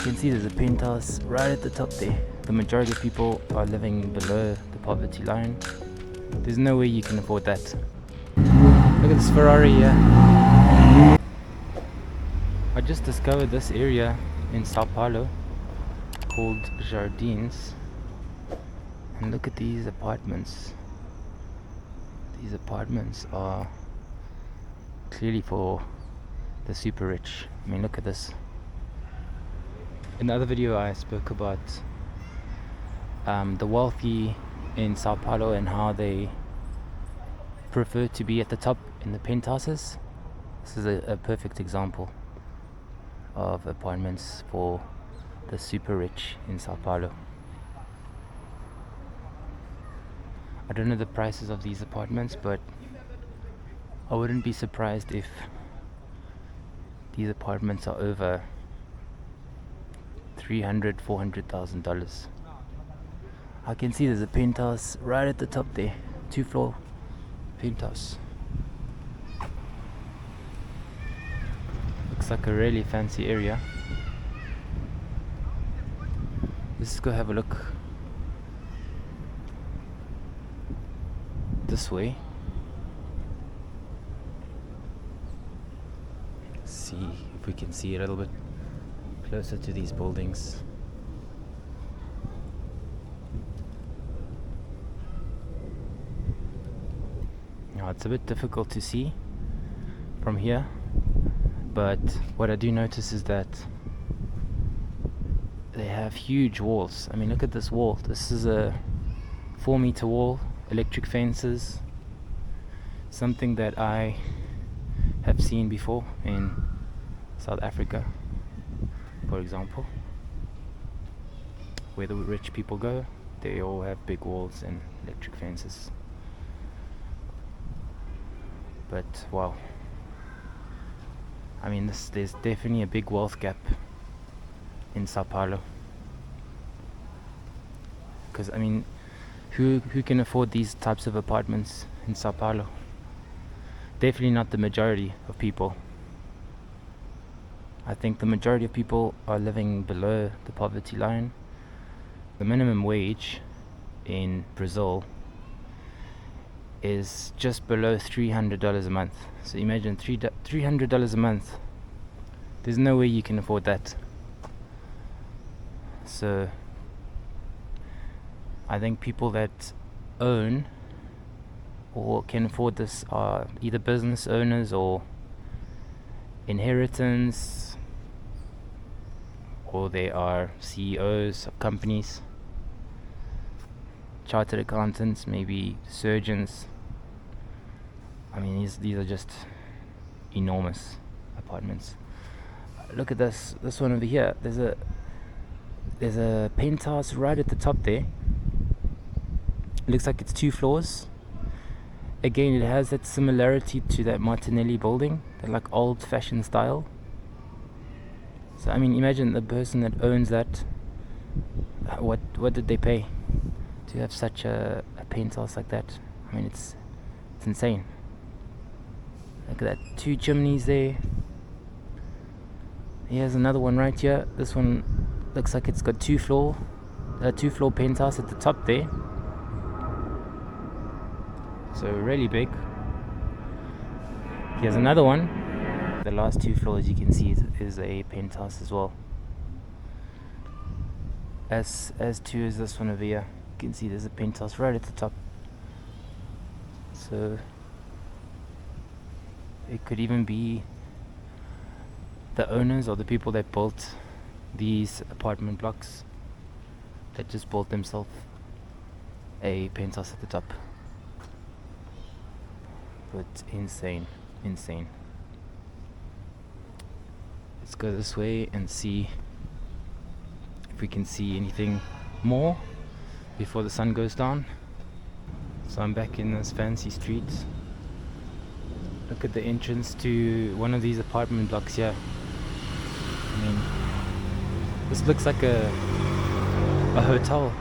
can see there's a penthouse right at the top there. The majority of people are living below the poverty line. There's no way you can afford that. Look at this Ferrari here. I just discovered this area in Sao Paulo called Jardins, and look at these apartments. These apartments are clearly for the super rich. I mean, look at this. In the other video I spoke about the wealthy in Sao Paulo and how they prefer to be at the top in the penthouses. This is a perfect example of apartments for the super rich in Sao Paulo. I don't know the prices of these apartments, but I wouldn't be surprised if these apartments are over $300,000-$400,000. I can see there's a penthouse right at the top there, 2-floor penthouse. Looks like a really fancy area. Let's go have a look this way. See if we can see a little bit closer to these buildings. Now it's a bit difficult to see from here, but what I do notice is that they have huge walls. I mean, look at this wall. This is a 4-meter wall, electric fences, something that I have seen before in South Africa, for example, where the rich people go. They all have big walls and electric fences. But wow, I mean, there's definitely a big wealth gap in Sao Paulo, because I mean, who can afford these types of apartments in Sao Paulo? Definitely not the majority of people. I think the majority of people are living below the poverty line. The minimum wage in Brazil is just below $300 a month. So imagine $300 a month. There's no way you can afford that. So I think people that own or can afford this are either business owners or inheritance, or they are CEOs of companies, chartered accountants, maybe surgeons. I mean, these are just enormous apartments. Look at this one over here. There's a penthouse right at the top there. It looks like it's 2 floors. Again, it has that similarity to that Martinelli building, that like old-fashioned style. So I mean, imagine the person that owns that. What did they pay to have such a penthouse like that? I mean, it's insane. Look at that, 2 chimneys there. Here's another one right here. This one looks like it's got 2-floor penthouse at the top there. So really big. Here's another one. The last 2 floors you can see is a penthouse as well. As too as this one over here. You can see there's a penthouse right at the top. So it could even be the owners or the people that built these apartment blocks that just built themselves a penthouse at the top. But insane. Let's go this way and see if we can see anything more before the sun goes down. So I'm back in this fancy street. Look at the entrance to one of these apartment blocks here. I mean, this looks like a hotel.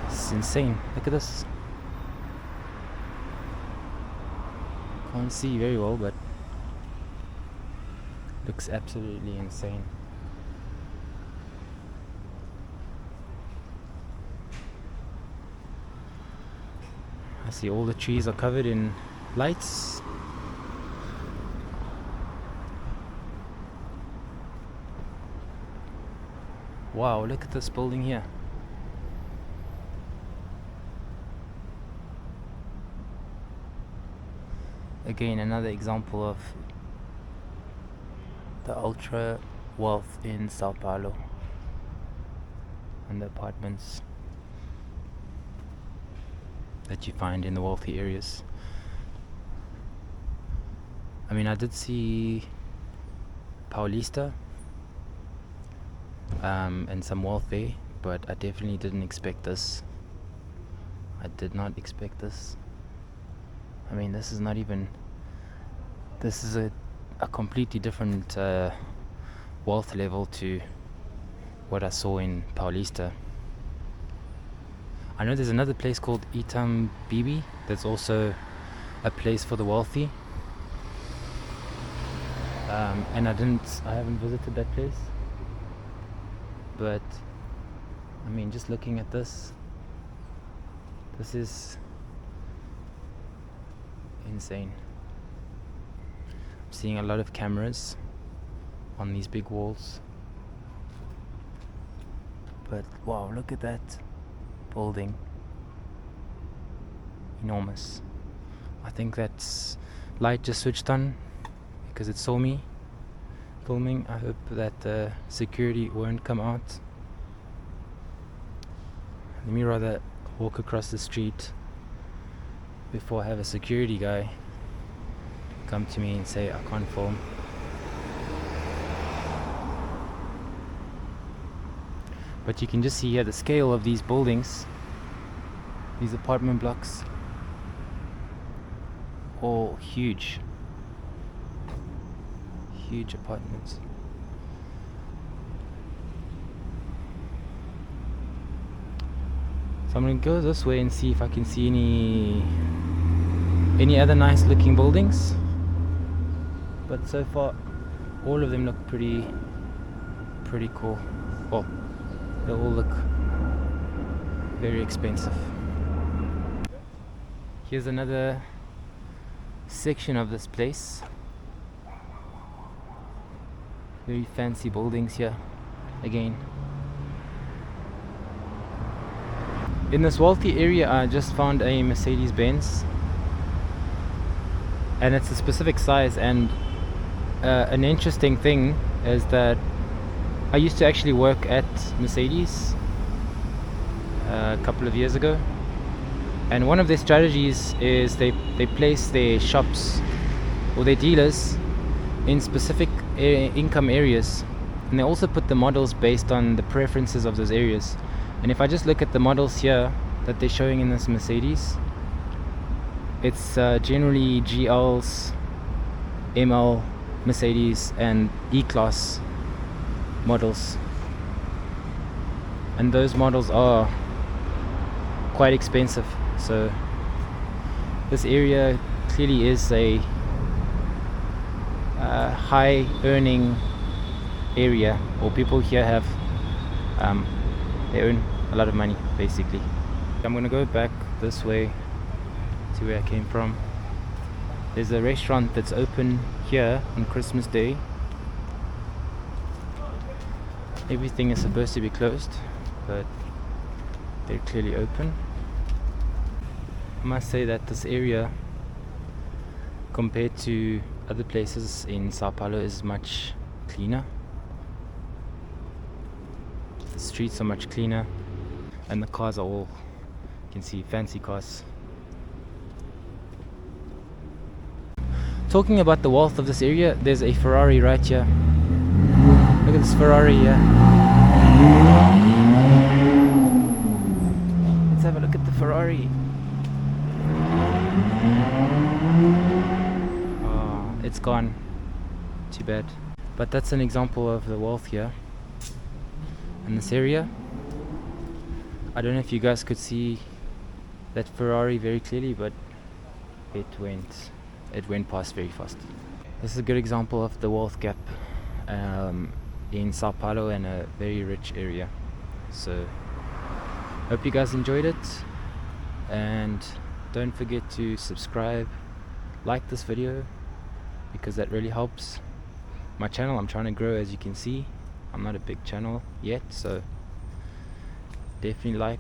It's insane. Look at this. Can't see very well, but looks absolutely insane. See, all the trees are covered in lights. Wow, look at this building here. Again, another example of the ultra wealth in Sao Paulo and the apartments that you find in the wealthy areas. I mean, I did see Paulista and some wealth there, but I definitely didn't expect this. I did not expect this. I mean, this is not even, this is a completely different wealth level to what I saw in Paulista. I know there's another place called Itam Bibi that's also a place for the wealthy, and I haven't visited that place, but I mean, just looking at this is insane. I'm seeing a lot of cameras on these big walls, but wow, look at that building. Enormous. I think that's light just switched on because it saw me filming. I hope that the security won't come out. Let me rather walk across the street before I have a security guy come to me and say I can't film. But you can just see here the scale of these buildings, these apartment blocks, all huge apartments. So I'm going to go this way and see if I can see any other nice looking buildings, but so far all of them look pretty cool. Well, they all look very expensive. Here's another section of this place. Very fancy buildings here again. In this wealthy area, I just found a Mercedes-Benz, and it's a specific size. And an interesting thing is that I used to actually work at Mercedes a couple of years ago, and one of their strategies is they place their shops or their dealers in specific income areas, and they also put the models based on the preferences of those areas. And if I just look at the models here that they're showing in this Mercedes, it's generally GLs, ML, Mercedes and E-Class models, and those models are quite expensive. So this area clearly is a high earning area, or people here have they earn a lot of money basically. I'm gonna go back this way to where I came from. There's a restaurant that's open here on Christmas Day. Everything is supposed to be closed, but they're clearly open. I must say that this area, compared to other places in Sao Paulo, is much cleaner. The streets are much cleaner, and the cars are all, you can see, fancy cars. Talking about the wealth of this area, there's a Ferrari right here. Look at this Ferrari here. Let's have a look at the Ferrari. Oh, it's gone. Too bad. But that's an example of the wealth here in this area. I don't know if you guys could see that Ferrari very clearly, but it went past very fast. This is a good example of the wealth gap in Sao Paulo, and a very rich area. So hope you guys enjoyed it, and Don't forget to subscribe, like this video, because that really helps my channel. I'm trying to grow, as you can see. I'm not a big channel yet, so definitely like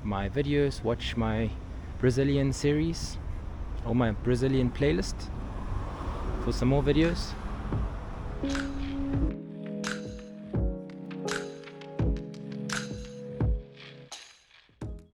my videos, watch my Brazilian series or my Brazilian playlist for some more videos.